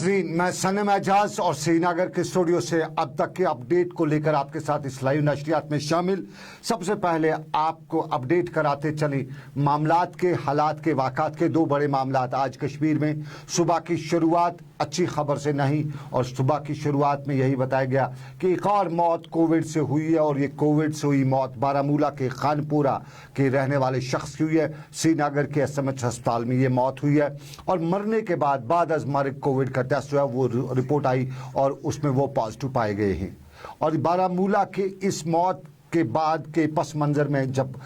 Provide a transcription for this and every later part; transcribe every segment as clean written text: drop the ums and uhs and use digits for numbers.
नाजरीन, मैं सनम एजाज और श्रीनगर के स्टूडियो से अब तक के अपडेट को लेकर आपके साथ इस लाइव नशरियात में शामिल। सबसे पहले आपको अपडेट कराते चले मामलात के, हालात के, वाक़ात के। दो बड़े मामलात आज कश्मीर में। सुबह की शुरुआत अच्छी खबर से नहीं, और सुबह की शुरुआत में यही बताया गया कि एक और मौत कोविड से हुई है, और ये कोविड से हुई मौत बारामूला के खानपुरा के रहने वाले शख्स की हुई है। श्रीनगर के एसएमएच अस्पताल में ये मौत हुई है, और मरने के बाद अज मर कोविड का टेस्ट जो है वो रिपोर्ट आई और उसमें वो पॉजिटिव पाए गए हैं। और बारामूला के इस मौत के बाद के पस मंज़र में जब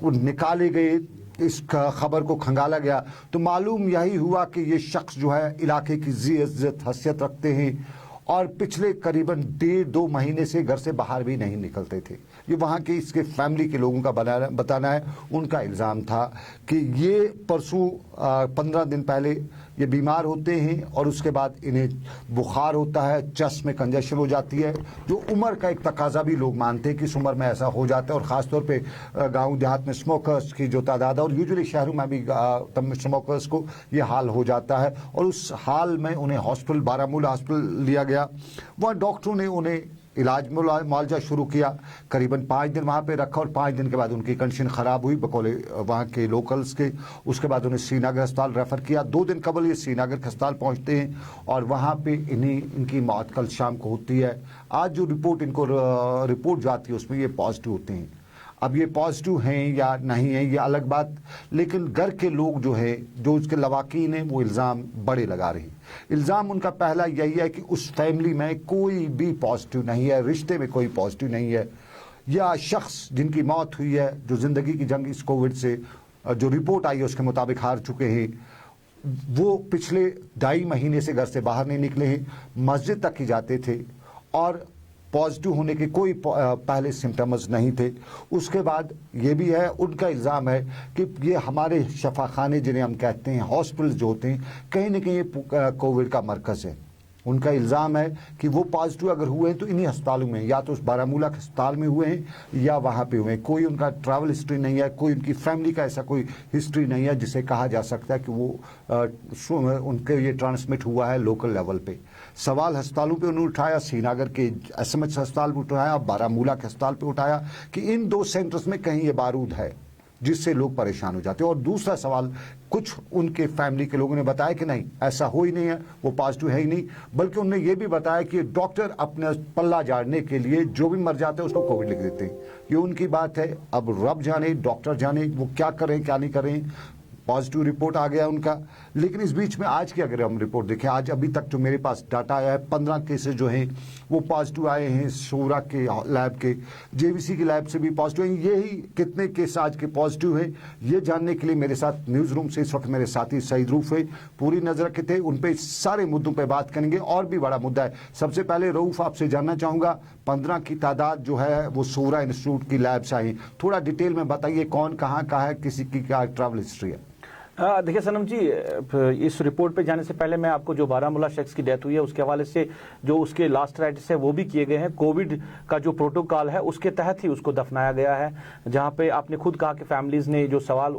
निकाले गए, इस खबर को खंगाला गया, तो मालूम यही हुआ कि ये शख्स जो है इलाके की इज्जत हसीयत रखते हैं, और पिछले करीबन 1.5-2 महीने से घर से बाहर भी नहीं निकलते थे। ये वहाँ के इसके फैमिली के लोगों का बताना है। उनका इल्ज़ाम था कि ये परसों 15 दिन पहले ये बीमार होते हैं, और उसके बाद इन्हें बुखार होता है, चेस्ट में कंजेशन हो जाती है, जो उम्र का एक तकाजा भी लोग मानते हैं कि इस उम्र में ऐसा हो जाता है। और ख़ास तौर पे गांव देहात में स्मोकर्स की जो तादाद है, और यूजुअली शहरों में भी स्मोकर्स को ये हाल हो जाता है, और उस हाल में उन्हें हॉस्पिटल, बारामूला हॉस्पिटल लिया गया। वहाँ डॉक्टरों ने उन्हें इलाज मुआवजा शुरू किया। करीबन 5 दिन वहाँ पे रखा, और 5 दिन के बाद उनकी कंडीशन ख़राब हुई बकौले वहाँ के लोकल्स के। उसके बाद उन्हें श्रीनगर अस्पताल रेफ़र किया। 2 दिन कबल ये श्रीनगर के अस्पताल पहुँचते हैं, और वहाँ पे इनकी मौत कल शाम को होती है। आज जो रिपोर्ट जो आती है उसमें ये पॉजिटिव होते हैं। अब ये पॉजिटिव हैं या नहीं है ये अलग बात, लेकिन घर के लोग जो है, जो उसके लवाकीन हैं, वो इल्ज़ाम बड़े लगा रहे हैं। इल्ज़ाम उनका पहला यही है कि उस फैमिली में कोई भी पॉजिटिव नहीं है, रिश्ते में कोई पॉजिटिव नहीं है, या शख्स जिनकी मौत हुई है, जो ज़िंदगी की जंग इस कोविड से जो रिपोर्ट आई है उसके मुताबिक हार चुके हैं, वो पिछले 2.5 महीने से घर से बाहर नहीं निकले हैं, मस्जिद तक ही जाते थे, और पॉजिटिव होने के कोई पहले सिम्टम्स नहीं थे। उसके बाद ये भी है, उनका इल्ज़ाम है कि ये हमारे शफाखाने जिन्हें हम कहते हैं, हॉस्पिटल जो होते हैं, कहीं ना कहीं ये कोविड का मरकज़ है। उनका इल्ज़ाम है कि वो पॉजिटिव अगर हुए हैं तो इन्हीं अस्पतालों में, या तो उस बारामूला के अस्पताल में हुए हैं या वहाँ पे हुए हैं। कोई उनका ट्रैवल हिस्ट्री नहीं है, कोई उनकी फैमिली का ऐसा कोई हिस्ट्री नहीं है जिसे कहा जा सकता है कि वो उनके ये ट्रांसमिट हुआ है लोकल लेवल पे। सवाल अस्पतालों पे उन्होंने उठाया, श्रीनगर के एसएमएच अस्पताल पे उठाया, बारामूला के अस्पताल पे उठाया कि इन 2 सेंटर्स में कहीं ये बारूद है जिससे लोग परेशान हो जाते हैं। और दूसरा सवाल, कुछ उनके फैमिली के लोगों ने बताया कि नहीं, ऐसा हो ही नहीं है, वो पॉजिटिव है ही नहीं, बल्कि उन्होंने ये भी बताया कि डॉक्टर अपने पल्ला झाड़ने के लिए जो भी मर जाते हैं उसको कोविड लिख देते हैं। ये उनकी बात है। अब रब जाने, डॉक्टर जाने वो क्या करें क्या नहीं करें। पॉजिटिव रिपोर्ट आ गया उनका, लेकिन इस बीच में आज की अगर हम रिपोर्ट देखें, आज अभी तक जो मेरे पास डाटा आया है, 15 केसेस जो हैं वो पॉजिटिव आए हैं। शोरा के लैब के, जेवीसी की लैब से भी पॉजिटिव हैं। यही कितने केस आज के पॉजिटिव हैं, ये जानने के लिए मेरे साथ न्यूज़ रूम से इस वक्त मेरे साथी सईद रूफ है, पूरी नजर रखे थे। उन पे सारे मुद्दों पे बात करेंगे, और भी बड़ा मुद्दा है। सबसे पहले रऊफ, आपसे जानना चाहूँगा, 15 की तादाद जो है वो शोरा इंस्टीट्यूट की लैब से आई, थोड़ा डिटेल में बताइए कौन कहाँ का है, किसी की क्या ट्रैवल हिस्ट्री है। देखिए सनम जी, इस रिपोर्ट पे जाने से पहले मैं आपको जो बारामूला शख्स की डेथ हुई है उसके हवाले से जो उसके लास्ट राइट्स है वो भी किए गए हैं। कोविड का जो प्रोटोकॉल है उसके तहत ही उसको दफनाया गया है, जहां पे आपने खुद कहा कि फैमिलीज ने जो सवाल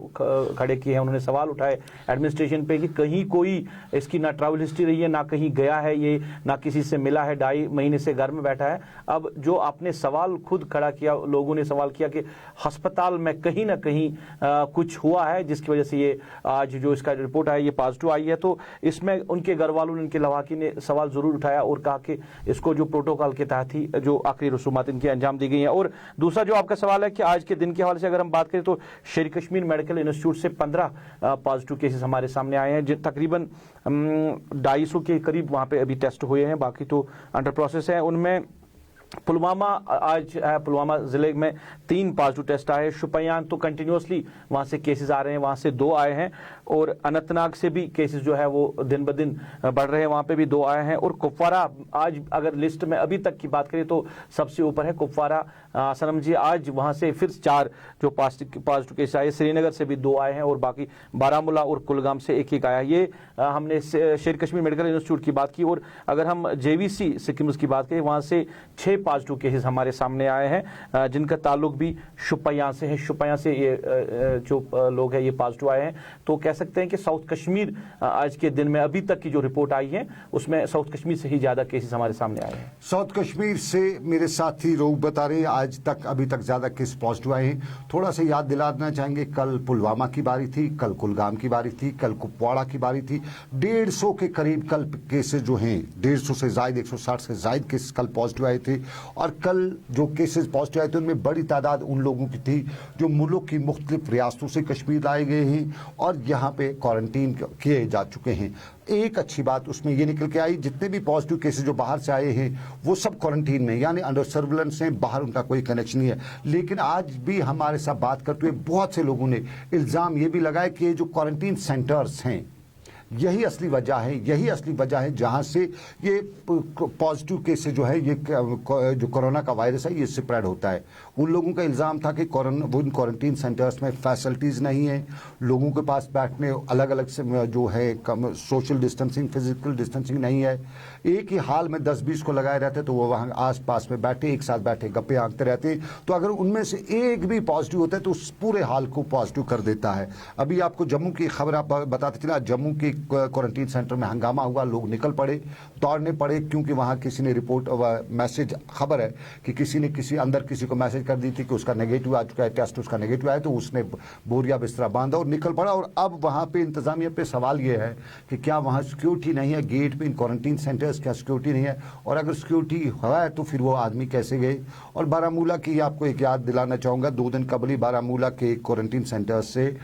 खड़े किए हैं, उन्होंने सवाल उठाए एडमिनिस्ट्रेशन पे कि कहीं कोई इसकी ना ट्रैवल हिस्ट्री रही है, ना कहीं गया है ये, ना किसी से मिला है, 2.5 महीने से घर में बैठा है। अब जो आपने सवाल खुद खड़ा किया, लोगों ने सवाल किया कि अस्पताल में कहीं ना कहीं कुछ हुआ है जिसकी वजह से ये आज जो इसका रिपोर्ट आई ये पॉजिटिव आई है, तो इसमें उनके घर वालों ने, उनके लवाकी ने सवाल जरूर उठाया और कहा कि इसको जो प्रोटोकॉल के तहत ही जो आखिरी रसूमात इनकी अंजाम दी गई हैं। और दूसरा जो आपका सवाल है कि आज के दिन के हवाले से अगर हम बात करें तो शेर कश्मीर मेडिकल इंस्टीट्यूट से 15 पॉजिटिव केसेस हमारे सामने आए हैं, तकरीबन 250 के करीब वहाँ पे अभी टेस्ट हुए हैं, बाकी तो अंडर प्रोसेस है। उनमें पुलवामा, आज पुलवामा जिले में 3 पॉजिटिव टेस्ट आए। शुपियान तो कंटिन्यूसली वहाँ से केसेस आ रहे हैं, वहाँ से 2 आए हैं, और अनंतनाग से भी केसेस जो है वो दिन ब दिन बढ़ रहे हैं, वहाँ पे भी 2 आए हैं। और कुपवारा, आज अगर लिस्ट में अभी तक की बात करें तो सबसे ऊपर है कुपवारा। सनम जी, आज वहाँ से फिर 4 जो पॉजिटिव केस आए, श्रीनगर से भी 2 आए हैं, और बाकी बारामूला और कुलगाम से 1 आया। ये हमने शेर कश्मीर मेडिकल इंस्टीट्यूट की बात की। और अगर हम जेवीसी सिक्किम की बात करें, वहाँ से 6 पॉजिटिव केसेस हमारे सामने आए हैं जिनका ताल्लुक भी शुपियां से है। शुपियां से ये जो लोग हैं ये पॉजिटिव आए हैं। तो कह सकते हैं कि साउथ कश्मीर आज के दिन में अभी तक की जो रिपोर्ट आई है उसमें साउथ कश्मीर से ही ज्यादा केसेस हमारे सामने आए हैं। साउथ कश्मीर से मेरे साथी रोग बता रहे हैं आज तक अभी तक ज्यादा केस पॉजिटिव आए हैं। थोड़ा सा याद दिलाना चाहेंगे, कल पुलवामा की बारी थी, कल कुलगाम की बारी थी, कल कुपवाड़ा की बारी थी। 150 के करीब कल केसेस जो हैं 150 से ज्यादा 160 से ज्यादा केसेस कल पॉजिटिव आए थे। और कल जो केसेस पॉजिटिव आए थे उनमें बड़ी तादाद उन लोगों की थी जो मुल्क की मुख्तलिफ रियासतों से कश्मीर लाए गए हैं और यहाँ पे क्वारंटीन किए जा चुके हैं। एक अच्छी बात उसमें ये निकल के आई, जितने भी पॉजिटिव केसेस जो बाहर से आए हैं वो सब क्वारंटीन में यानी अंडर सर्विलेंस हैं, बाहर उनका कोई कनेक्शन नहीं है। लेकिन आज भी हमारे साथ बात करते हुए बहुत से लोगों ने इल्ज़ाम ये भी लगाया कि ये जो क्वारंटीन सेंटर्स हैं यही असली वजह है जहां से ये पॉजिटिव केसेस जो है ये जो कोरोना का वायरस है ये स्प्रेड होता है। उन लोगों का इल्ज़ाम था कि उन क्वारंटीन सेंटर्स में फैसिलिटीज़ नहीं है, लोगों के पास बैठने अलग अलग से जो है सोशल डिस्टेंसिंग फिजिकल डिस्टेंसिंग नहीं है। एक ही हाल में 10-20 को लगाए रहते तो वो वहाँ आस पास में बैठे एक साथ बैठे गप्पे हाँकते रहते। तो अगर उनमें से एक भी पॉजिटिव होता है तो उस पूरे हाल को पॉजिटिव कर देता है। अभी आपको जम्मू की खबर आप बताते चला, जम्मू की क्वारंटीन सेंटर में हंगामा हुआ, लोग निकल पड़े, दौड़ने पड़े क्योंकि वहां किसी ने रिपोर्ट मैसेज खबर है कि किसी ने किसी को मैसेज कर दी थी कि उसका नेगेटिव आ चुका है, टेस्ट उसका नेगेटिव आया, तो उसने बोरिया बिस्तरा बांधा और निकल पड़ा। और अब वहां पे इंतजामिया पे सवाल ये है कि क्या वहां सिक्योरिटी नहीं है, गेट पे इन क्वारंटीन सेंटर्स क्या सिक्योरिटी नहीं है, और अगर सिक्योरिटी है तो फिर वो आदमी कैसे गए। और बारामूला की आपको एक याद दिलाना चाहूंगा, 2 दिन कबल ही बारामूला के क्वारंटीन सेंटर से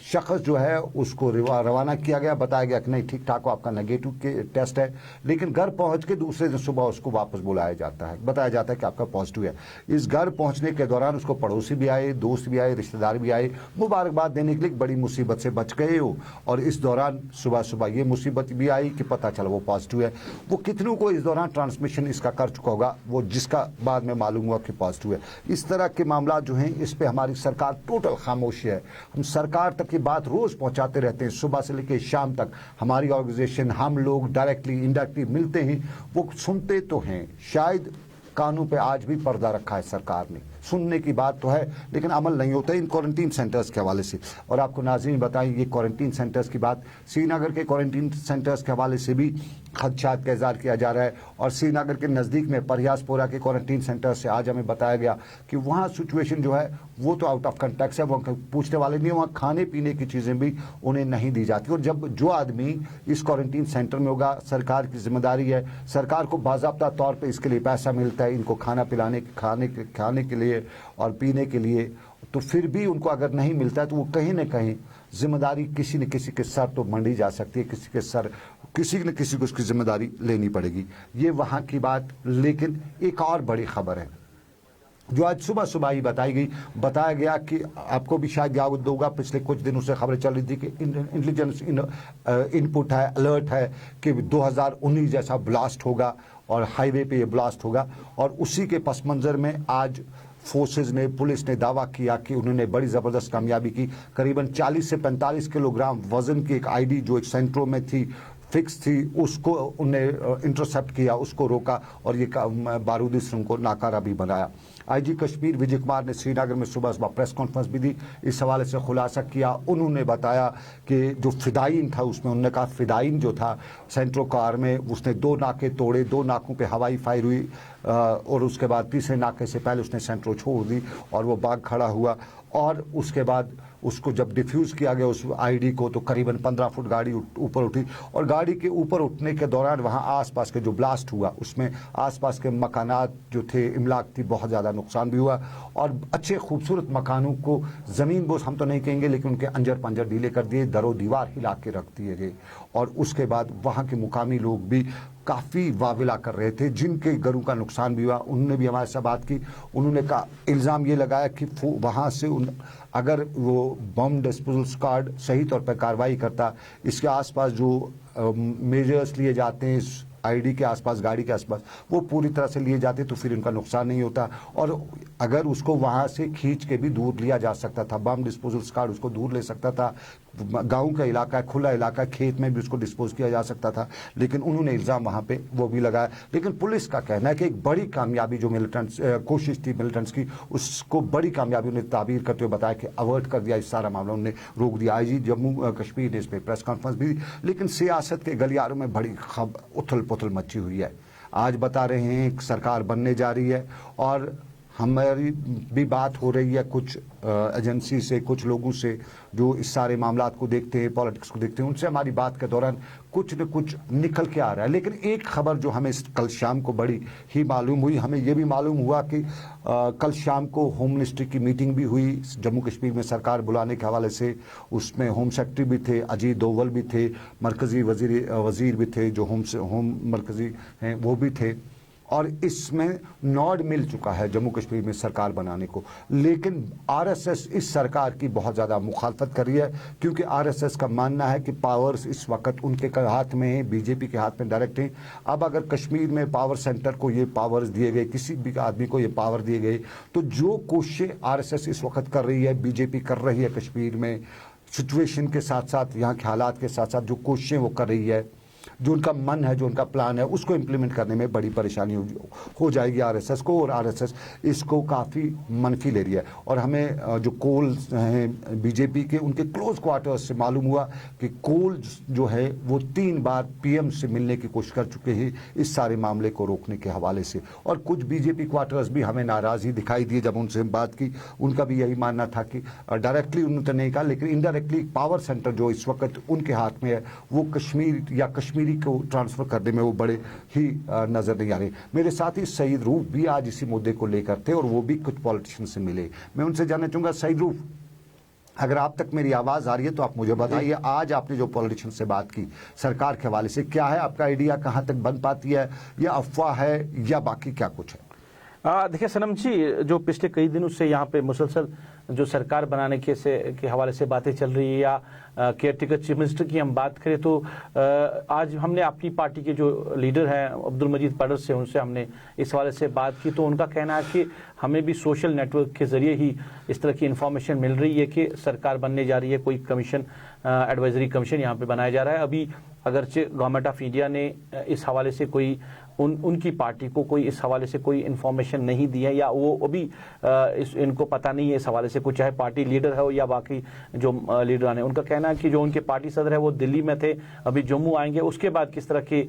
शख्स जो है उसको रवाना किया गया, बताया गया कि नहीं ठीक ठाक हो, आपका नेगेटिव के टेस्ट है, लेकिन घर पहुंच के दूसरे दिन सुबह उसको वापस बुलाया जाता है, बताया जाता है कि आपका पॉजिटिव है। इस घर पहुंचने के दौरान उसको पड़ोसी भी आए, दोस्त भी आए, रिश्तेदार भी आए, मुबारकबाद देने के लिए बड़ी मुसीबत से बच गए हो। और इस दौरान सुबह सुबह ये मुसीबत भी आई कि पता चला वो पॉजिटिव है। वो कितनों को इस दौरान ट्रांसमिशन इसका कर चुका होगा, वो जिसका बाद में मालूम हुआ कि पॉजिटिव है। इस तरह के मामला जो हैं इस पर हमारी सरकार टोटल खामोश है। हम सरकार तक ये बात रोज पहुंचाते रहते हैं, सुबह से लेकर शाम तक हमारी ऑर्गेनाइजेशन, हम लोग डायरेक्टली इनडायरेक्टली मिलते हैं, वो सुनते तो हैं। शायद कानून पे आज भी पर्दा रखा है सरकार ने, सुनने की बात तो है लेकिन अमल नहीं होता इन क्वारंटीन सेंटर्स के हवाले से। और आपको नाज़रीन बताएं, ये क्वारंटीन सेंटर्स की बात, श्रीनगर के क्वारंटीन सेंटर्स के हवाले से भी खदशात का इज़हार किया जा रहा है। और श्रीनगर के नज़दीक में परियासपोरा के क्वारंटीन सेंटर से आज हमें बताया गया कि वहाँ सिचुएशन जो है वो तो आउट ऑफ कंटेक्स्ट है, वो पूछने वाले नहीं, वहाँ खाने पीने की चीज़ें भी उन्हें नहीं दी जाती। और जब जो आदमी इस क्वारंटीन सेंटर में होगा, सरकार की जिम्मेदारी है, सरकार को बाज़ाब्ता तौर पर इसके लिए पैसा मिलता है इनको खाना पिलाने खाने के लिए और पीने के लिए, तो फिर भी उनको अगर नहीं मिलता है तो वो कहीं ना कहीं जिम्मेदारी किसी न किसी के सर तो मंडी जा सकती है, किसी न किसी को उसकी जिम्मेदारी लेनी पड़ेगी। ये वहाँ की बात। लेकिन एक और बड़ी खबर है जो आज सुबह सुबह ही बताया गया कि आपको भी शायद याद होगा, पिछले कुछ दिनों से खबरें चल रही थी कि इंटेलिजेंस इनपुट है, अलर्ट है कि 2019 जैसा ब्लास्ट होगा और हाईवे पे ये ब्लास्ट होगा। और उसी के पस मंज़र में आज फोर्सेस ने, पुलिस ने दावा किया कि उन्होंने बड़ी ज़बरदस्त कामयाबी की। करीबन 40 से 45 किलोग्राम वज़न की एक आईडी जो एक सेंटरों में थी, फिक्स थी, उसको उन्हें इंटरसेप्ट किया, उसको रोका और ये बारूदी सुरंग को नाकारा भी बनाया। आईजी कश्मीर विजय कुमार ने श्रीनगर में सुबह प्रेस कॉन्फ्रेंस भी दी, इस हवाले से खुलासा किया। उन्होंने बताया कि जो फिदाइन था उसमें उन्होंने कहा फिदाइन जो था सेंट्रो कार में, उसने 2 नाके तोड़े, 2 नाकों पे हवाई फायर हुई और उसके बाद तीसरे नाके से पहले उसने सेंट्रो छोड़ दी और वो बाग खड़ा हुआ। और उसके बाद उसको जब डिफ्यूज़ किया गया उस आईडी को तो करीबन 15 फुट गाड़ी ऊपर उठी और गाड़ी के ऊपर उठने के दौरान वहाँ आसपास के जो ब्लास्ट हुआ उसमें आसपास के मकानात जो थे, इमलाक थी, बहुत ज़्यादा नुकसान भी हुआ। और अच्छे खूबसूरत मकानों को ज़मीन बोझ हम तो नहीं कहेंगे लेकिन उनके अंजर पंजर ढीले कर दिए, दरो दीवार हिला के रख दिए गए। और उसके बाद वहाँ के मुकामी लोग भी काफ़ी वाविला कर रहे थे, जिनके घरों का नुकसान भी हुआ। उन्होंने भी हमारे साथ बात की, उन्होंने कहा इल्ज़ाम ये लगाया कि वहाँ से अगर वो बम डिस्पोजल स्क्वाड सही तौर पर कार्रवाई करता, इसके आसपास जो मेजर्स लिए जाते हैं आईडी के आसपास, गाड़ी के आसपास, वो पूरी तरह से लिए जाते तो फिर इनका नुकसान नहीं होता। और अगर उसको वहां से खींच के भी दूर लिया जा सकता था, बम डिस्पोजल स्क्वाड उसको दूर ले सकता था, गांव का इलाका है, खुला इलाका, खेत में भी उसको डिस्पोज किया जा सकता था, लेकिन उन्होंने इल्जाम वहां पे वो भी लगाया। लेकिन पुलिस का कहना है कि एक बड़ी कामयाबी जो मिलिटेंट्स कोशिश थी मिलिटेंट्स की, उसको बड़ी कामयाबी उन्हें ताबीर करते हुए बताया कि अवर्ट कर दिया इस सारा मामला, उन्होंने रोक दिया। आईजी जम्मू कश्मीर ने इस पर प्रेस कॉन्फ्रेंस भी दी। लेकिन सियासत के गलियारों में बड़ी उथल पुथल मची हुई है। आज बता रहे हैं सरकार बनने जा रही है, और हमारी भी बात हो रही है कुछ एजेंसी से, कुछ लोगों से जो इस सारे मामलात को देखते हैं, पॉलिटिक्स को देखते हैं, उनसे हमारी बात के दौरान कुछ न कुछ निकल के आ रहा है। लेकिन एक खबर जो हमें कल शाम को बड़ी ही मालूम हुई, हमें यह भी मालूम हुआ कि कल शाम को होम मिनिस्ट्री की मीटिंग भी हुई जम्मू कश्मीर में सरकार बुलाने के हवाले से। उसमें होम सेक्रेटरी भी थे, अजीत डोवल भी थे, मरकजी वजीर भी थे, जो होम मरकजी हैं वो भी थे, और इसमें नॉड मिल चुका है जम्मू कश्मीर में सरकार बनाने को। लेकिन आरएसएस इस सरकार की बहुत ज़्यादा मुखालफत कर रही है, क्योंकि आरएसएस का मानना है कि पावर्स इस वक्त उनके हाथ में है, बीजेपी के हाथ में डायरेक्ट हैं। अब अगर कश्मीर में पावर सेंटर को ये पावर्स दिए गए, किसी भी आदमी को ये पावर दिए गए, तो जो कोशिशें आरएसएस इस वक्त कर रही है, बीजेपी कर रही है कश्मीर में सिचुएशन के साथ साथ, यहाँ के हालात के साथ साथ जो कोशिशें वो कर रही है, जो उनका मन है, जो उनका प्लान है, उसको इम्प्लीमेंट करने में बड़ी परेशानी हो जाएगी आरएसएस को। और आरएसएस इसको काफ़ी मनफी ले रही है। और हमें जो कोल हैं बीजेपी के, उनके क्लोज क्वार्टर्स से मालूम हुआ कि कोल जो है वो 3 बार पीएम से मिलने की कोशिश कर चुके हैं इस सारे मामले को रोकने के हवाले से। और कुछ बीजेपी क्वार्टर्स भी हमें नाराज़ ही दिखाई दिए जब उनसे बात की। उनका भी यही मानना था कि डायरेक्टली उन्होंने नहीं कहा, लेकिन इनडायरेक्टली पावर सेंटर जो इस वक्त उनके हाथ में है, वो कश्मीर या कश्मीरी को ट्रांसफर करने में वो बड़े ही नजर नहीं आ रहे। मेरे साथ ही सईद रूफ भी आज इसी मुद्दे को लेकर थे, और वो भी कुछ पॉलिटिशियन से मिले। मैं उनसे जानना चाहूंगा, सईद रूफ, अगर आप तक मेरी आवाज आ रही है तो आप मुझे बताइए, आज आपने जो पॉलिटिशियन से बात की सरकार के हवाले से, क्या है आपका आइडिया, कहां तक बन पाती है, या अफवाह है, या बाकी क्या कुछ है? देखिए सनम जी, जो पिछले कई दिनों से यहाँ पे मुसलसल जो सरकार बनाने के हवाले से बातें चल रही है, या केयरटेकर चीफ मिनिस्टर की हम बात करें तो आज हमने अपनी पार्टी के जो लीडर हैं अब्दुल मजीद पडर से, उनसे हमने इस हवाले से बात की। तो उनका कहना है कि हमें भी सोशल नेटवर्क के ज़रिए ही इस तरह की इन्फॉर्मेशन मिल रही है कि सरकार बनने जा रही है, कोई कमीशन, एडवाइजरी कमीशन यहाँ पे बनाया जा रहा है। अभी अगरचे गवर्नमेंट ऑफ इंडिया ने इस हवाले से कोई उनकी पार्टी को कोई इस हवाले से कोई इन्फॉर्मेशन नहीं दी है, या वो अभी इनको पता नहीं है इस हवाले से कुछ, चाहे पार्टी लीडर है या बाकी जो लीडर हैं। उनका कहना है कि जो उनके पार्टी सदर है वो दिल्ली में थे, अभी जम्मू आएंगे, उसके बाद किस तरह की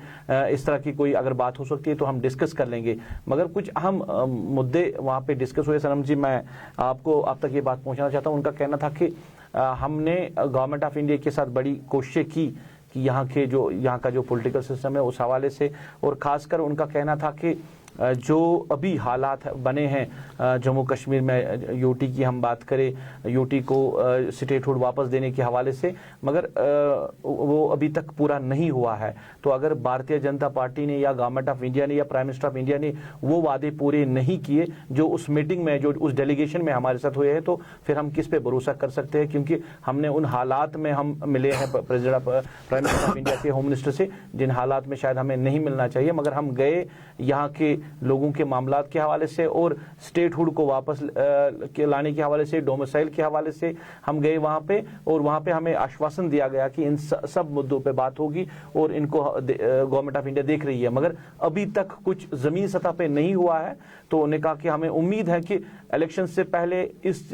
इस तरह की कोई अगर बात हो सकती है तो हम डिस्कस कर लेंगे। मगर कुछ अहम मुद्दे वहाँ पे डिस्कस हुए सनम जी, मैं आप तक ये बात पहुँचाना चाहता हूँ। उनका कहना था कि हमने गवर्नमेंट ऑफ इंडिया के साथ बड़ी कोशिशें की कि यहाँ का जो पॉलिटिकल सिस्टम है उस हवाले से, और ख़ासकर उनका कहना था कि जो अभी हालात बने हैं जम्मू कश्मीर में, यूटी की हम बात करें, यूटी को स्टेटहुड वापस देने के हवाले से, मगर वो अभी तक पूरा नहीं हुआ है। तो अगर भारतीय जनता पार्टी ने या गवर्नमेंट ऑफ इंडिया ने या प्राइम मिनिस्टर ऑफ इंडिया ने वो वादे पूरे नहीं किए जो उस मीटिंग में, जो उस डेलीगेशन में हमारे साथ हुए हैं, तो फिर हम किस पे भरोसा कर सकते हैं? क्योंकि हमने उन हालात में हम मिले हैं प्राइम मिनिस्टर ऑफ इंडिया के, होम मिनिस्टर से, जिन हालात में शायद हमें नहीं मिलना चाहिए, मगर हम गए यहाँ के लोगों के मामलात के हवाले से और स्टेटहुड को वापस लाने के हवाले से, डोमिसाइल के हवाले से हम गए वहाँ पे, और वहाँ पे हमें आश्वासन दिया गया कि इन सब मुद्दों पे बात होगी और इनको गवर्नमेंट ऑफ इंडिया देख रही है, मगर अभी तक कुछ जमीन सतह पे नहीं हुआ है। तो उन्होंने कहा कि हमें उम्मीद है कि इलेक्शन से पहले इस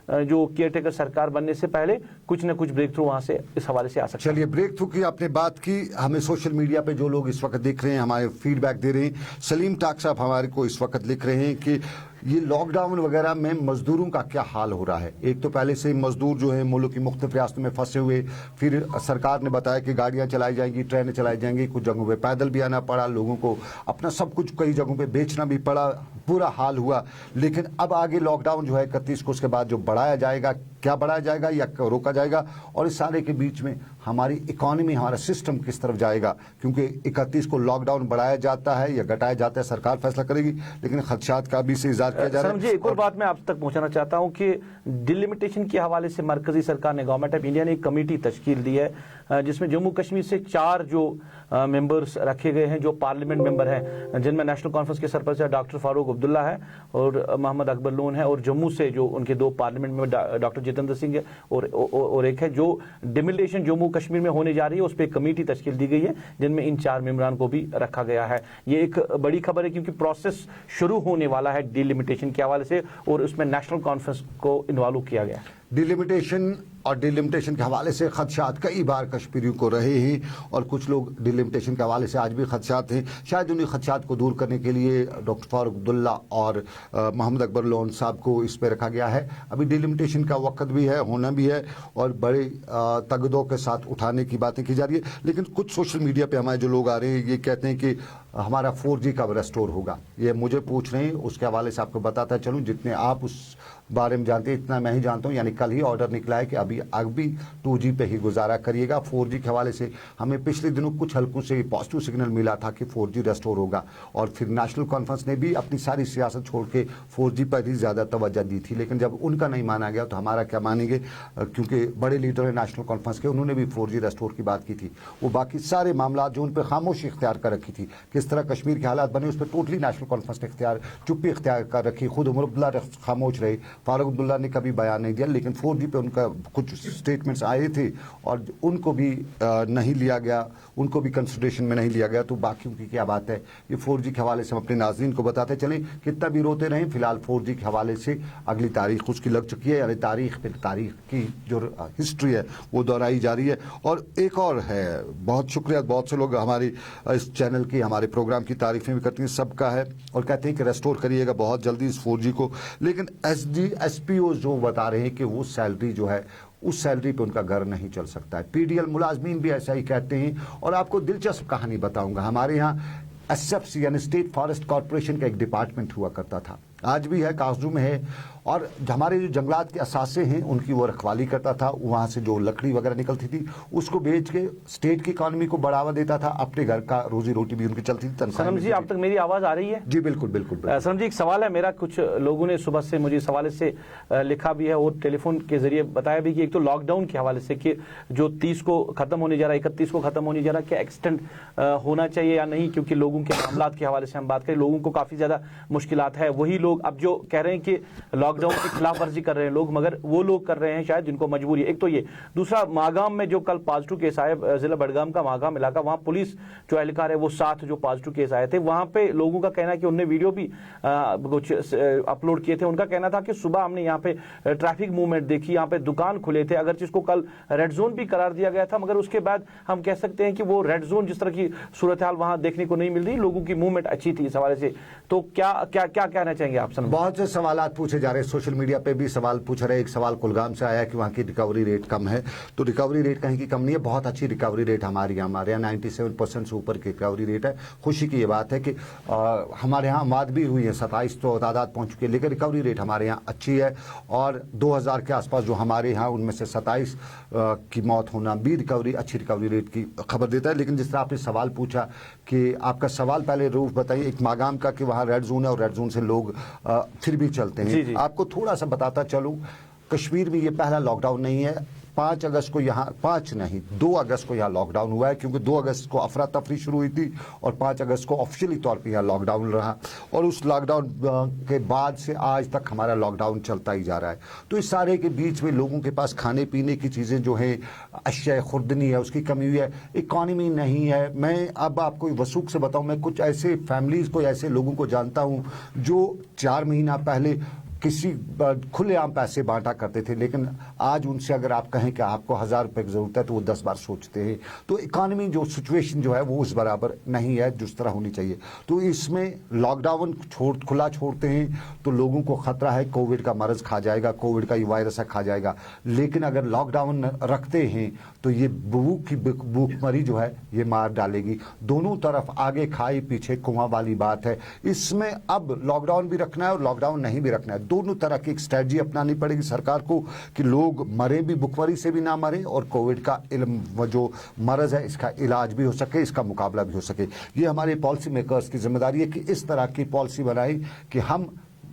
जो केयरटेकर सरकार बनने से पहले कुछ न कुछ ब्रेक थ्रू वहां से इस हवाले से आ सकता है। चलिए, ब्रेक थ्रू की आपने बात की, हमें सोशल मीडिया पे जो लोग इस वक्त देख रहे हैं, हमारे फीडबैक दे रहे हैं, सलीम टाक साहब हमारे को इस वक्त लिख रहे हैं कि ये लॉकडाउन वगैरह में मजदूरों का क्या हाल हो रहा है। एक तो पहले से मजदूर जो है मुल्क की मुख्तलिफ रियासतों में फंसे हुए, फिर सरकार ने बताया कि गाड़ियां चलाई जाएंगी, ट्रेनें चलाई जाएंगी, कुछ जगहों पे पैदल भी आना पड़ा, लोगों को अपना सब कुछ कई जगहों पे बेचना भी पड़ा, बुरा हाल हुआ। लेकिन अब आगे लॉकडाउन जो है 31 को, उसके बाद जो बढ़ाया जाएगा, क्या बढ़ाया जाएगा या रोका जाएगा, और इस सारे के बीच में हमारी इकोनॉमी, हमारा सिस्टम किस तरफ जाएगा, क्योंकि 31 को लॉकडाउन बढ़ाया जाता है या घटाया जाता है, सरकार फैसला करेगी, लेकिन खदशात का भी से इज़हार किया जा रहा है। एक और बात मैं आप तक पहुंचाना चाहता हूं कि डिलिमिटेशन के हवाले से मरकजी सरकार ने, गवर्नमेंट ऑफ इंडिया ने एक कमेटी तश्कील दी है जिसमें जम्मू कश्मीर से 4 जो मेंबर्स रखे गए हैं जो पार्लियामेंट मेंबर हैं, जिनमें नेशनल कॉन्फ्रेंस के सरपंच डॉक्टर फारूक अब्दुल्ला है और मोहम्मद अकबर लोन है, और जम्मू से जो उनके 2 parliament member doctor Jitendra Singh है और एक है। जो डिमिलिटेशन जम्मू कश्मीर में होने जा रही है उस पर एक कमेटी तश्कील दी गई है जिनमें इन 4 मेंबरान को भी रखा गया है। ये एक बड़ी खबर है क्योंकि प्रोसेस शुरू होने वाला है डिलिमिटेशन के हवाले से और उसमें नेशनल कॉन्फ्रेंस को इन्वॉल्व किया गया है। डिलिमिटेशन और डिलिमिटेशन के हवाले से खदशात कई बार कश्मीरियों को रहे हैं और कुछ लोग डिलिमिटेशन के हवाले से आज भी खदशात हैं। शायद उन्हीं खदशात को दूर करने के लिए डॉक्टर फारूक अब्दुल्ला और मोहम्मद अकबर लोन साहब को इस पर रखा गया है। अभी डिलिमिटेशन का वक्त भी है, होना भी है और बड़े तगदों के साथ उठाने की बातें की जा रही है। लेकिन कुछ सोशल मीडिया पर हमारे जो लोग आ रहे हैं ये कहते हैं कि हमारा 4G कब रेस्टोर होगा, ये मुझे पूछ रहे हैं। उसके हवाले से आपको बताता चलूँ, जितने आप उस बारे में जानते हैं इतना मैं ही जानता हूँ। यानी कल ही ऑर्डर निकला है कि अभी 2G पे ही गुजारा करिएगा। 4G के हवाले से हमें पिछले दिनों कुछ हल्कों से पॉजिटिव सिग्नल मिला था कि 4G रेस्टोर होगा और फिर नेशनल कॉन्फ्रेंस ने भी अपनी सारी सियासत छोड़ के 4G पर ही ज़्यादा तवज्जो दी थी। लेकिन जब उनका नहीं माना गया तो हमारा क्या मानेंगे, क्योंकि बड़े लीडर हैं नेशनल कॉन्फ्रेंस के, उन्होंने भी 4G रेस्टोर की बात की थी। वो बाकी सारे मामला जो उन पर खामोशी इख्तियार कर रखी थी, किस तरह कश्मीर के हालात बने उस पर टोटली नेशनल कॉन्फ्रेंस ने चुप्पी इख्तियार कर रखी। खुद उमर अब्दुल्ला खामोश रहे, फारूक अब्दुल्ला ने कभी बयान नहीं दिया। लेकिन 4G पे उनका कुछ स्टेटमेंट्स आए थे और उनको भी नहीं लिया गया, उनको भी कंसिडरेशन में नहीं लिया गया। तो बाकियों की क्या बात है। ये 4G के हवाले से हम अपने नाज़रीन को बताते चलें, कितना भी रोते रहें। फिलहाल 4G के हवाले से अगली तारीख उसकी लग चुकी है, यानी तारीख की जो हिस्ट्री है वो दोहराई जा रही है। और एक और है, बहुत शुक्रिया, बहुत से लोग हमारी इस चैनल की, हमारे प्रोग्राम की तारीफें भी करती हैं, सबका है और कहते हैं कि रेस्टोर करिएगा बहुत जल्दी इस 4G को। लेकिन SPO जो बता रहे हैं कि वो सैलरी जो है उस सैलरी पे उनका घर नहीं चल सकता है। PDL मुलाजमीन भी ऐसा ही कहते हैं। और आपको दिलचस्प कहानी बताऊंगा, हमारे यहाँ SFC यानी स्टेट फॉरेस्ट कॉर्पोरेशन का एक डिपार्टमेंट हुआ करता था, आज भी है, कासरू में है। और हमारे जो जंगलात के असासे हैं उनकी वो रखवाली करता था। वहाँ से जो लकड़ी वगैरह निकलती थी उसको बेच के स्टेट की इकॉनमी को बढ़ावा देता था, अपने घर का रोजी रोटी भी उनकी चलती थी। सनम जी, आप तक मेरी आवाज़ आ रही है? जी बिल्कुल बिल्कुल। सनम जी, एक सवाल है मेरा। कुछ लोगों ने सुबह से मुझे इस हवाले से लिखा भी है और टेलीफोन के जरिए बताया भी कि एक तो लॉकडाउन के हवाले से कि जो 30 को ख़त्म होने जा रहा है, 31 को ख़त्म होने जा रहा है, क्या एक्सटेंड होना चाहिए या नहीं, क्योंकि लोगों के मामलात के हवाले से हम बात करें, लोगों को काफ़ी ज़्यादा मुश्किलात है। वही लोग अब जो कह रहे हैं कि लॉकडाउन की खिलाफ वर्जी कर रहे हैं लोग, मगर वो लोग कर रहे हैं शायद जिनको मजबूरी है। एक तो ये, दूसरा मागाम में जो कल पॉजिटिव केस आए, जिला बडगाम का मागाम इलाका, वहां पुलिस जो एहलकार है वो 7 जो पॉजिटिव केस आए थे, वहां पे लोगों का कहना है कि उनने वीडियो भी कुछ अपलोड किए थे। उनका कहना था कि सुबह हमने यहाँ पे ट्रैफिक मूवमेंट देखी, यहाँ पे दुकान खुले थे, अगर जिसको कल रेड जोन भी करार दिया गया था, मगर उसके बाद हम कह सकते हैं कि वो रेड जोन जिस तरह की सूरत हाल वहां देखने को नहीं मिल रही, लोगों की मूवमेंट अच्छी थी इस हवाले से। तो क्या क्या क्या कहना चाहेंगे आप? बहुत से सवाल पूछे जा रहे हैं, सोशल मीडिया पे भी सवाल पूछ रहे हैं। एक सवाल कुलगाम से आया कि वहाँ की रिकवरी रेट कम है, तो रिकवरी रेट कहीं की कम नहीं है, बहुत अच्छी रिकवरी रेट हमारे यहाँ 97% से ऊपर की रिकवरी रेट है। खुशी की ये बात है कि हमारे यहाँ मौत भी हुई है, 27 तो तादाद पहुँच चुकी है, लेकिन रिकवरी रेट हमारे यहाँ अच्छी है। और 2000 के आसपास जो हमारे यहाँ, उनमें से 27 की मौत होना भी रिकवरी, अच्छी रिकवरी रेट की खबर देता है। लेकिन जिस तरह आपने सवाल पूछा कि आपका सवाल पहले रूफ बताइए एक मागाम का कि वहाँ रेड जोन है और रेड जोन से लोग फिर भी चलते हैं। जी। आपको थोड़ा सा बताता चलूं, कश्मीर में ये पहला लॉकडाउन नहीं है। 5 अगस्त को यहाँ, 5 नहीं 2 अगस्त को यहाँ लॉकडाउन हुआ है, क्योंकि 2 अगस्त को अफरा तफरी शुरू हुई थी और 5 अगस्त को ऑफिशियली तौर पे यहाँ लॉकडाउन रहा। और उस लॉकडाउन के बाद से आज तक हमारा लॉकडाउन चलता ही जा रहा है। तो इस सारे के बीच में लोगों के पास खाने पीने की चीज़ें जो हैं, अशिया खुर्दनी है, उसकी कमी हुई है, इकॉनमी नहीं है। मैं अब आपको वसूख से बताऊँ, मैं कुछ ऐसे फैमिलीज़ को, ऐसे लोगों को जानता हूँ जो 4 महीना पहले किसी खुलेआम पैसे बांटा करते थे, लेकिन आज उनसे अगर आप कहें कि आपको 1000 रुपये की ज़रूरत है तो वो 10 बार सोचते हैं। तो इकॉनमी जो सिचुएशन जो है वो उस बराबर नहीं है जिस तरह होनी चाहिए। तो इसमें लॉकडाउन खुला छोड़ते हैं तो लोगों को ख़तरा है कोविड का मरज़ खा जाएगा, कोविड का ये वायरस है खा जाएगा। लेकिन अगर लॉकडाउन रखते हैं तो ये भूखमरी जो है ये मार डालेगी। दोनों तरफ आगे खाई पीछे कुआं वाली बात है। इसमें अब लॉकडाउन भी रखना है और लॉकडाउन नहीं भी रखना है, दोनों तरह की एक स्ट्रेटजी अपनानी पड़ेगी सरकार को कि लोग मरे भी, भुखमरी से भी ना मरे, और कोविड का जो मरज़ है इसका इलाज भी हो सके, इसका मुकाबला भी हो सके। ये हमारे पॉलिसी मेकर्स की जिम्मेदारी है कि इस तरह की पॉलिसी बनाई कि हम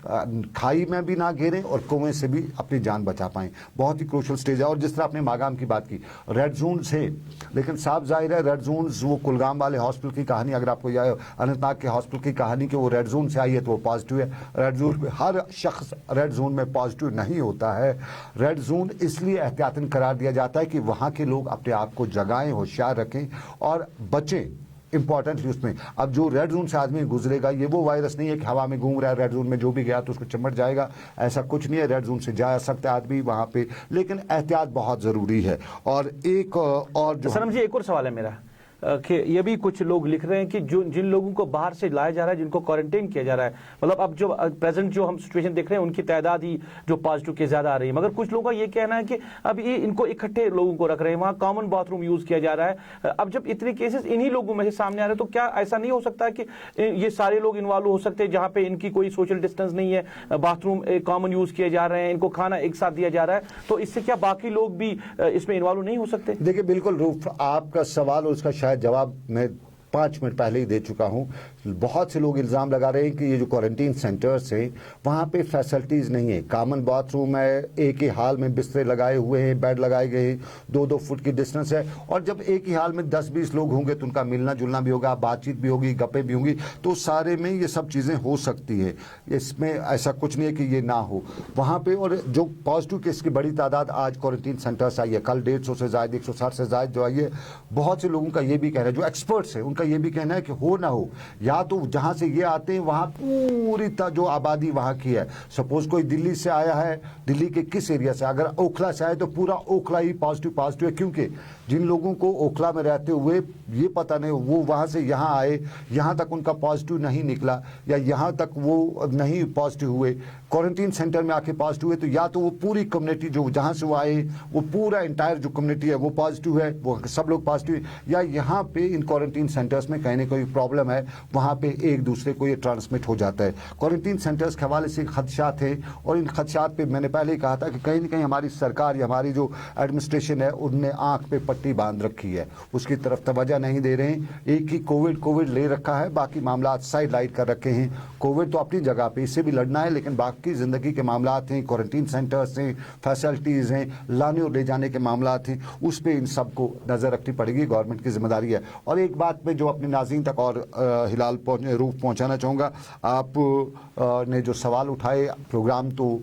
खाई में भी ना गिरें और कुएं से भी अपनी जान बचा पाएं। बहुत ही क्रूशल स्टेज है। और जिस तरह आपने मागाम की बात की, रेड जोन से, लेकिन साफ जाहिर है रेड जोन, वो कुलगाम वाले हॉस्पिटल की कहानी अगर आपको याद, अनंतनाग के हॉस्पिटल की कहानी कि वो रेड जोन से आई है तो वो पॉजिटिव है। रेड जोन में हर शख्स रेड जोन में पॉजिटिव नहीं होता है। रेड जोन इसलिए एहतियातन करार दिया जाता है कि वहाँ के लोग अपने आप को जगाएं, होशियार रखें और बचें। इंपॉर्टेंटली उसमें अब जो रेड जोन से आदमी गुजरेगा, ये वो वायरस नहीं है कि हवा में घूम रहा है, रेड जोन में जो भी गया तो उसको चिमट जाएगा, ऐसा कुछ नहीं है। रेड जोन से जा सकता है आदमी वहां पे, लेकिन एहतियात बहुत जरूरी है। और एक और जो सनम जी, एक और सवाल है मेरा कि ये भी कुछ लोग लिख रहे हैं कि जो जिन लोगों को बाहर से लाया जा रहा है, जिनको क्वारंटाइन किया जा रहा है, मतलब अब जो प्रेजेंट जो हम सिचुएशन देख रहे हैं उनकी तादाद ही जो पॉजिटिव के ज्यादा आ रही है, मगर कुछ लोगों का ये कहना है कि अब ये इनको इकट्ठे लोगों को रख रहे हैं, वहाँ कॉमन बाथरूम यूज किया जा रहा है। अब जब इतने केसेस इन्हीं लोगों में से सामने आ रहे हैं, तो क्या ऐसा नहीं हो सकता कि ये सारे लोग इन्वॉल्व हो सकते हैं जहाँ पे इनकी कोई सोशल डिस्टेंस नहीं है, बाथरूम कॉमन यूज किए जा रहे हैं, इनको खाना एक साथ दिया जा रहा है, तो इससे क्या बाकी लोग भी इसमें इन्वॉल्व नहीं हो सकते? देखिए बिल्कुल रूफ, आपका सवाल और उसका शायद जवाब मैं 5 मिनट पहले ही दे चुका हूं। बहुत से लोग इल्ज़ाम लगा रहे हैं कि ये जो क्वारंटीन सेंटर्स हैं वहाँ पे फैसिलिटीज़ नहीं है, कॉमन बाथरूम है, एक ही हाल में बिस्तरे लगाए हुए हैं, बेड लगाए गए हैं, 2-2 फुट की डिस्टेंस है। और जब एक ही हाल में 10-20 लोग होंगे तो उनका मिलना जुलना भी होगा, बातचीत भी होगी, गप्पे भी होंगी, तो सारे में ये सब चीज़ें हो सकती है। इसमें ऐसा कुछ नहीं है कि ये ना हो वहाँ पे। और जो पॉजिटिव केस की बड़ी तादाद आज क्वारंटीन सेंटर्स आई है, कल 150 से ज़्यादा, 160 से ज़्यादा जो आई है, बहुत से लोगों का ये भी कहना है, जो एक्सपर्ट्स हैं उनका ये भी कहना है कि हो ना हो, या तो जहां से ये आते हैं वहां पूरी जो आबादी वहां की है, सपोज कोई दिल्ली से आया है, दिल्ली के किस एरिया से, अगर ओखला से आए तो पूरा ओखला ही पॉजिटिव है, क्योंकि जिन लोगों को ओखला में रहते हुए ये पता नहीं वो वहां से यहाँ आए, यहाँ तक उनका पॉजिटिव नहीं निकला, या यहाँ तक वो नहीं पॉजिटिव हुए, क्वारंटीन सेंटर में आके पॉजिटिव हुए, तो या तो वो पूरी कम्युनिटी जो जहाँ से वो आए, वो पूरा इंटायर जो कम्युनिटी है वो पॉजिटिव है, वो सब लोग पॉजिटिव, या यहाँ पे इन क्वारंटीन सेंटर्स में कहीं ना कोई प्रॉब्लम है, वहाँ पे एक दूसरे को ये ट्रांसमिट हो जाता है। क्वारंटीन सेंटर्स के हवाले से खदशात हैं, और इन खदशात पे मैंने पहले ही कहा था कि कहीं ना कहीं हमारी सरकार या हमारी जो एडमिनिस्ट्रेशन है उनने आंख पे पट्टी बांध रखी है, उसकी तरफ तवज्जो नहीं दे रहे हैं। एक ही कोविड ले रखा है, बाकी मामला साइड लाइट कर रखे हैं। कोविड तो अपनी जगह पे, इससे भी लड़ना है, लेकिन बाकी जिंदगी के मामला हैं, क्वारंटीन सेंटर्स हैं, फैसिलिटीज हैं, लाने और ले जाने के मामला हैं, उस पर इन सबको नजर रखनी पड़ेगी, गवर्नमेंट की जिम्मेदारी है। और एक बात मैं जो अपने नाज़रीन तक और हिलाल रूफ पहुंचाना चाहूँगा, आप ने जो सवाल उठाए, प्रोग्राम तो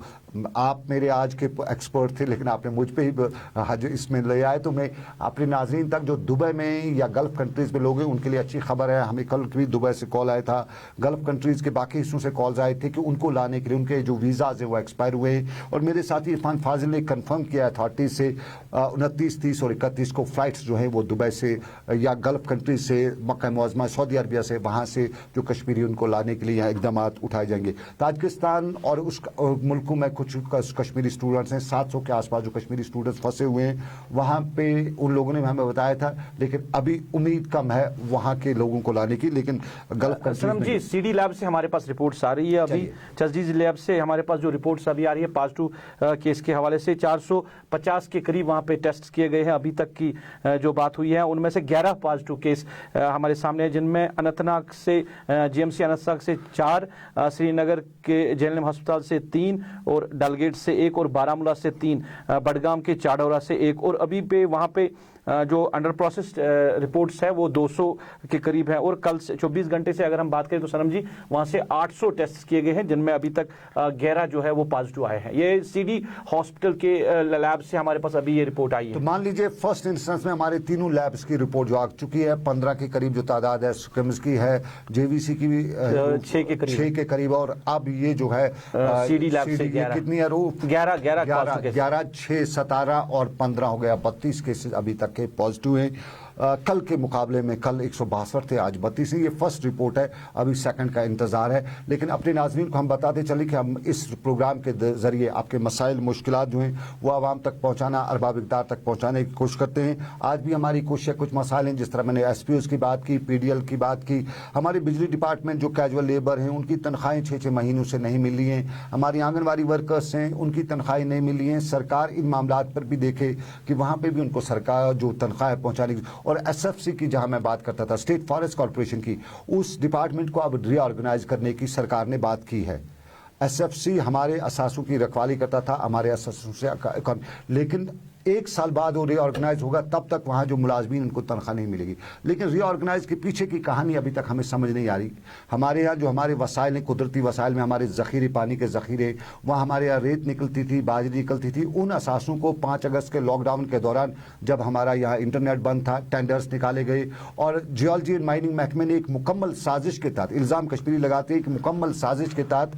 आप मेरे आज के एक्सपर्ट थे, लेकिन आपने मुझ पे ही इसमें ले आए, तो मैं अपने नाजरीन तक जो दुबई में या गल्फ कंट्रीज़ में लोग हैं उनके लिए अच्छी खबर है। हमें कल भी दुबई से कॉल आया था, गल्फ कंट्रीज़ के बाकी हिस्सों से कॉल्स आए थे कि उनको लाने के लिए उनके जो वीज़ाज हैं वो एक्सपायर हुए हैं। और मेरे साथी इरफान फाजिल ने कन्फर्म किया अथॉरिटी से 29, 30 और 31 को फ़्लाइट्स जो हैं वो दुबई से या गल्फ कंट्रीज से, मक्का मुअज़्ज़मा, सऊदी अरबिया से, वहाँ से जो कश्मीरी उनको लाने के लिए यहाँ इक़दाम उठाए जाएंगे। ताजिकिस्तान और उस मुल्कों में कुछ कश्मीरी स्टूडेंट्स हैं, 700 के आसपास जो कश्मीरी स्टूडेंट्स फंसे हुए हैं, वहाँ पे उन लोगों ने हमें बताया था, लेकिन अभी उम्मीद कम है वहाँ के लोगों को लाने की। लेकिन गल्फ सनम जी, सीडी लैब से हमारे पास रिपोर्ट्स आ रही है, अभी चस्डीज लैब से हमारे पास जो रिपोर्ट्स अभी आ रही है पॉजिटिव केस के हवाले से 450 के करीब वहाँ पे टेस्ट किए गए हैं अभी तक की जो बात हुई है, उनमें से 11 पॉजिटिव केस हमारे सामने है, जिनमें अनंतनाग से जीएमसी अनंतनाग से 4, श्रीनगर के जेएलएम अस्पताल से 3 और डलगेट से 1 और बारामूला से 3, बडगाम के चाडौरा से 1, और अभी पे वहाँ पे जो अंडर प्रोसेस रिपोर्ट्स है वो 200 के करीब है। और कल से 24 घंटे से अगर हम बात करें तो सनम जी वहाँ से 800 टेस्ट किए गए हैं, जिनमें अभी तक 11 जो है वो पॉजिटिव आए हैं। ये सीडी हॉस्पिटल के लैब से हमारे पास अभी ये रिपोर्ट आई है। तो मान लीजिए फर्स्ट इंस्टेंस में हमारे तीनों लैब्स की रिपोर्ट जो आ चुकी है, 15 के करीब जो तादाद है, स्किम्स की है, जेवीसी की भी 6 के करीब, और अब ये जो है सीडी लैब से कितनी है, 11, 6, 17 और 15 हो गया, 32 केसेस अभी तक के पॉजिटिव हैं। कल के मुकाबले में कल 162 थे, आज 32 हैं। ये फर्स्ट रिपोर्ट है, अभी सेकंड का इंतजार है। लेकिन अपने नाज़रीन को हम बताते चले कि हम इस प्रोग्राम के जरिए आपके मसाइल मुश्किलात जो हैं वो आवाम तक पहुंचाना, अरबाब इक़्तिदार तक पहुंचाने की कोशिश करते हैं। आज भी हमारी कोशिश, कुछ मसाइल हैं, जिस तरह मैंने SPOs की बात की, PDL की बात की, हमारे बिजली डिपार्टमेंट जो कैजुअल लेबर हैं उनकी तनख्वाहें 6 महीनों से नहीं मिली हैं, हमारी आंगनबाड़ी वर्कर्स हैं उनकी तनख्वाहें नहीं मिली हैं। सरकार इन मामलात पर भी देखे कि वहाँ पर भी उनको सरकार जो तनख्वाहें पहुँचाने की, और SFC की जहां मैं बात करता था, स्टेट फॉरेस्ट कॉर्पोरेशन की, उस डिपार्टमेंट को अब रीऑर्गेनाइज करने की सरकार ने बात की है। SFC हमारे असासों की रखवाली करता था, हमारे असासों से, लेकिन 1 साल बाद वो रीऑर्गेनाइज होगा, तब तक वहाँ जो मुलाजमीन उनको तनख्वाह नहीं मिलेगी। लेकिन रीऑर्गेनाइज के पीछे की कहानी अभी तक हमें समझ नहीं आ रही। हमारे यहाँ जो हमारे वसाइल हैं, कुदरती वसाइल में हमारे ज़ख़ीरे, पानी के ज़ख़ीरे, वहाँ हमारे यहाँ रेत निकलती थी, बाजरी निकलती थी। उन असासों को 5 अगस्त के लॉकडाउन के दौरान जब हमारा यहाँ इंटरनेट बंद था, टेंडर्स निकाले गए और जियोलॉजी एंड माइनिंग महकमे ने एक मुकम्मल साजिश के तहत, इल्ज़ाम कश्मीरी लगाते हैं कि मुकम्मल साजिश के तहत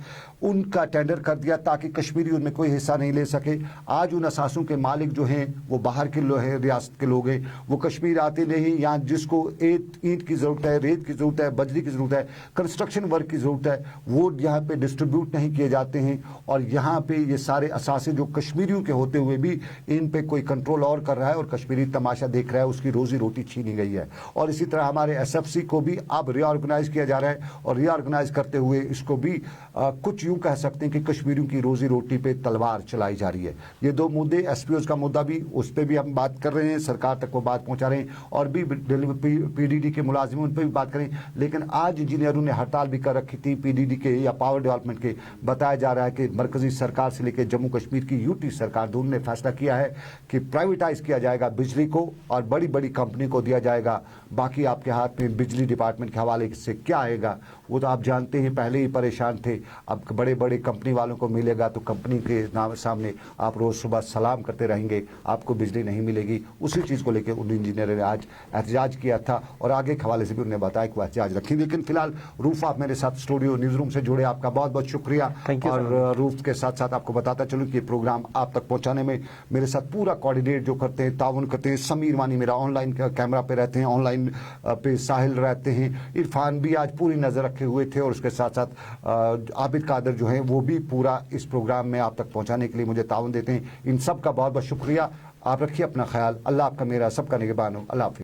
उनका टेंडर कर दिया ताकि कश्मीरी उनमें कोई हिस्सा नहीं ले सके। आज उन असासों के मालिक जो हैं वो बाहर के लोग हैं, रियासत के लोग हैं, वो कश्मीर आते नहीं। यहाँ जिसको ईंट की ज़रूरत है, रेत की ज़रूरत है, बजरी की ज़रूरत है, कंस्ट्रक्शन वर्क की ज़रूरत है, वो यहाँ पे डिस्ट्रीब्यूट नहीं किए जाते हैं। और यहाँ पे ये सारे असासे जो कश्मीरियों के होते हुए भी इन पे कोई कंट्रोल और कर रहा है और कश्मीरी तमाशा देख रहा है, उसकी रोज़ी रोटी छीनी गई है। और इसी तरह हमारे SFC को भी अब रीऑर्गेनाइज किया जा रहा है और रीऑर्गेनाइज करते हुए इसको भी कुछ यूँ कह सकते हैं कि कश्मीरियों की रोज़ी रोटी पे तलवार चलाई जा रही है। ये 2 मुद्दे, SPOs का मुद्दा भी, उस पर भी हम बात कर रहे हैं, सरकार तक वो बात पहुंचा रहे हैं, और भी PDD के मुलाजिम उन पर भी बात करें। लेकिन आज इंजीनियरों ने हड़ताल भी कर रखी थी PDD के या पावर डेवलपमेंट के। बताया जा रहा है कि मरकजी सरकार से लेकर जम्मू कश्मीर की UT सरकार दोनों ने फैसला किया है कि प्राइवेटाइज किया जाएगा बिजली को और बड़ी बड़ी कंपनी को दिया जाएगा। बाकी आपके हाथ में बिजली डिपार्टमेंट के हवाले से क्या आएगा वो तो आप जानते हैं, पहले ही परेशान थे। अब बड़े बड़े कंपनी वालों को मिलेगा तो कंपनी के नाम सामने आप रोज़ सुबह सलाम करते रहेंगे, आपको बिजली नहीं मिलेगी। उसी चीज़ को लेकर उन इंजीनियरों ने आज एहतजाज किया था और आगे के हवाले से भी उन्होंने बताया कि वो एहतजाज रखेंगे। लेकिन फिलहाल रूफ, आप मेरे साथ स्टूडियो न्यूज़ रूम से जुड़े, आपका बहुत बहुत शुक्रिया। और रूफ के साथ साथ आपको बताता चलूँ कि प्रोग्राम आप तक पहुँचाने में मेरे साथ पूरा कोऑर्डिनेट जो करते हैं, ताउन करते हैं, समीर वानी मेरा ऑनलाइन कैमरा पे रहते हैं, ऑनलाइन पे साहिल रहते हैं, इरफान भी आज पूरी नज़र रखे हुए थे, और उसके साथ साथ आबिद कादर जो हैं वो भी पूरा इस प्रोग्राम में आप तक पहुंचाने के लिए मुझे ताउन देते हैं। इन सब का बहुत बहुत शुक्रिया। आप रखिए अपना ख्याल। अल्लाह आपका मेरा सबका निगहबान हो। अल्लाह हाफ़िज़।